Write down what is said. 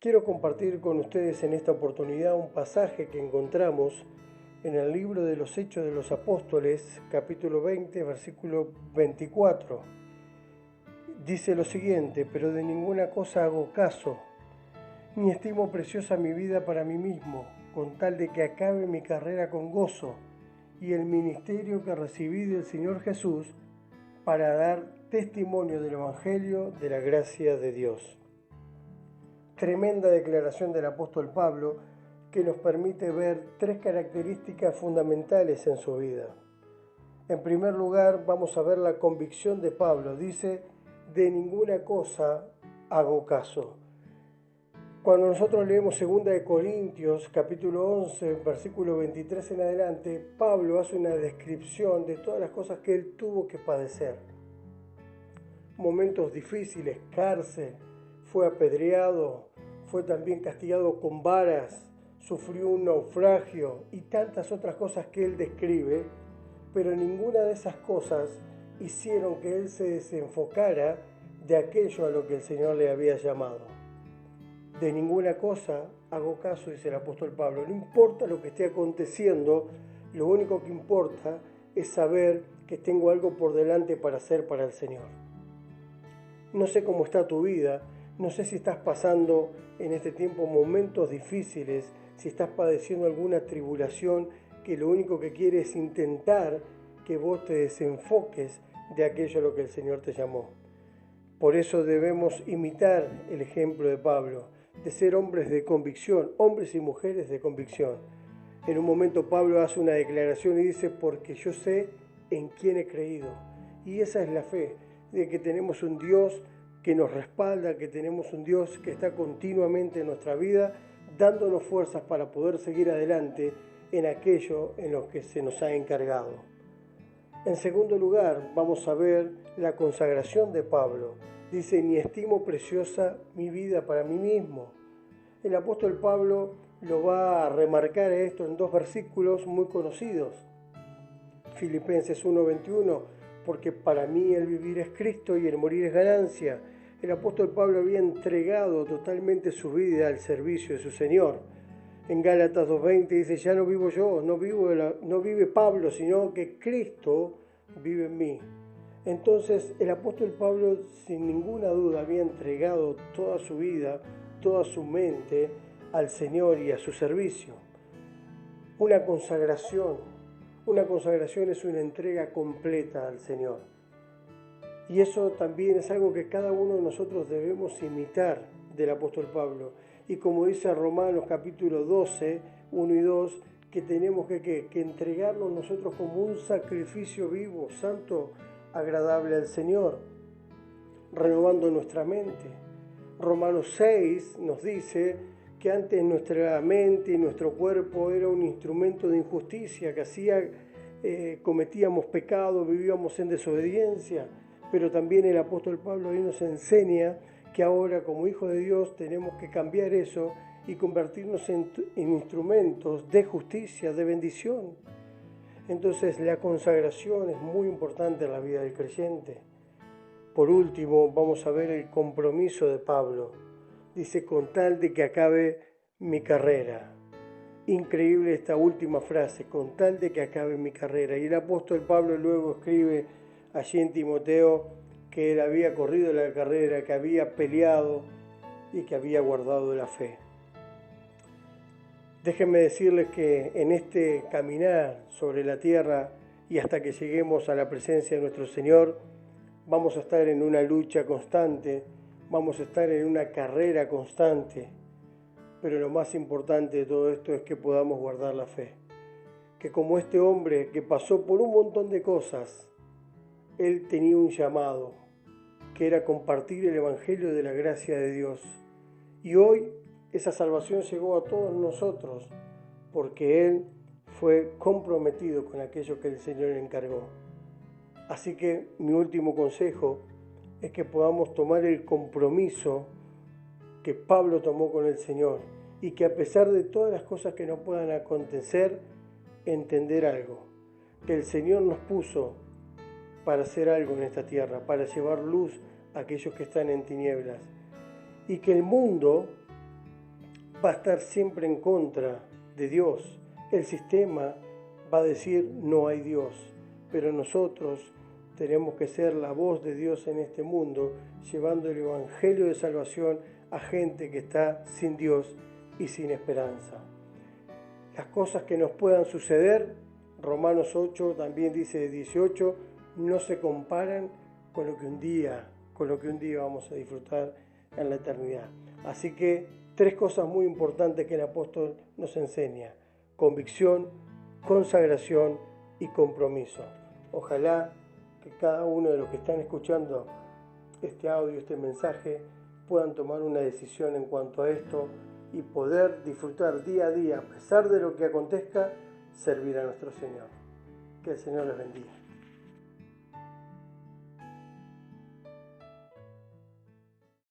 Quiero compartir con ustedes en esta oportunidad un pasaje que encontramos en el libro de los Hechos de los Apóstoles, capítulo 20, versículo 24. Dice lo siguiente: pero de ninguna cosa hago caso, ni estimo preciosa mi vida para mí mismo, con tal de que acabe mi carrera con gozo y el ministerio que recibí del Señor Jesús para dar testimonio del Evangelio de la gracia de Dios. Tremenda declaración del apóstol Pablo que nos permite ver tres características fundamentales en su vida. En primer lugar, vamos a ver la convicción de Pablo. Dice: de ninguna cosa hago caso. Cuando nosotros leemos 2 Corintios, capítulo 11, versículo 23 en adelante, Pablo hace una descripción de todas las cosas que él tuvo que padecer. Momentos difíciles, cárcel, fue apedreado, fue también castigado con varas, sufrió un naufragio y tantas otras cosas que él describe, pero ninguna de esas cosas hicieron que él se desenfocara de aquello a lo que el Señor le había llamado. De ninguna cosa hago caso, dice el apóstol Pablo. No importa lo que esté aconteciendo, lo único que importa es saber que tengo algo por delante para hacer para el Señor. No sé cómo está tu vida, no sé si estás pasando en este tiempo momentos difíciles, si estás padeciendo alguna tribulación que lo único que quiere es intentar que vos te desenfoques de aquello a lo que el Señor te llamó. Por eso debemos imitar el ejemplo de Pablo, de ser hombres de convicción, hombres y mujeres de convicción. En un momento Pablo hace una declaración y dice: porque yo sé en quién he creído. Y esa es la fe, de que tenemos un Dios que nos respalda, que tenemos un Dios que está continuamente en nuestra vida, dándonos fuerzas para poder seguir adelante en aquello en lo que se nos ha encargado. En segundo lugar, vamos a ver la consagración de Pablo. Dice: ni estimo preciosa mi vida para mí mismo. El apóstol Pablo lo va a remarcar esto en dos versículos muy conocidos. Filipenses 1:21, porque para mí el vivir es Cristo y el morir es ganancia. El apóstol Pablo había entregado totalmente su vida al servicio de su Señor. En Gálatas 2:20 dice: ya no vivo yo, no vive Pablo, sino que Cristo vive en mí. Entonces el apóstol Pablo sin ninguna duda había entregado toda su vida, toda su mente al Señor y a su servicio. Una consagración es una entrega completa al Señor. Y eso también es algo que cada uno de nosotros debemos imitar del apóstol Pablo. Y como dice Romanos capítulo 12, 1 y 2, que tenemos que entregarnos nosotros como un sacrificio vivo, santo, agradable al Señor, renovando nuestra mente. Romanos 6 nos dice que antes nuestra mente y nuestro cuerpo era un instrumento de injusticia, que cometíamos pecado, vivíamos en desobediencia, pero también el apóstol Pablo ahí nos enseña que ahora como hijos de Dios tenemos que cambiar eso y convertirnos en instrumentos de justicia, de bendición. Entonces la consagración es muy importante en la vida del creyente. Por último, vamos a ver el compromiso de Pablo. Dice: con tal de que acabe mi carrera. Increíble esta última frase: con tal de que acabe mi carrera. Y el apóstol Pablo luego escribe allí en Timoteo que él había corrido la carrera, que había peleado y que había guardado la fe. Déjenme decirles que en este caminar sobre la tierra y hasta que lleguemos a la presencia de nuestro Señor, vamos a estar en una lucha constante, vamos a estar en una carrera constante, pero lo más importante de todo esto es que podamos guardar la fe. Que como este hombre que pasó por un montón de cosas, él tenía un llamado, que era compartir el Evangelio de la gracia de Dios. Y hoy esa salvación llegó a todos nosotros, porque él fue comprometido con aquello que el Señor le encargó. Así que mi último consejo es que podamos tomar el compromiso que Pablo tomó con el Señor y que a pesar de todas las cosas que nos puedan acontecer, entender algo, que el Señor nos puso para hacer algo en esta tierra, para llevar luz a aquellos que están en tinieblas, y que el mundo va a estar siempre en contra de Dios. El sistema va a decir no hay Dios, pero nosotros tenemos que ser la voz de Dios en este mundo, llevando el evangelio de salvación a gente que está sin Dios y sin esperanza. Las cosas que nos puedan suceder, Romanos 8 también dice 18, no se comparan con lo que un día vamos a disfrutar en la eternidad. Así que 3 cosas muy importantes que el apóstol nos enseña: convicción, consagración y compromiso. Ojalá que cada uno de los que están escuchando este audio, este mensaje, puedan tomar una decisión en cuanto a esto y poder disfrutar día a día, a pesar de lo que acontezca, servir a nuestro Señor. Que el Señor les bendiga.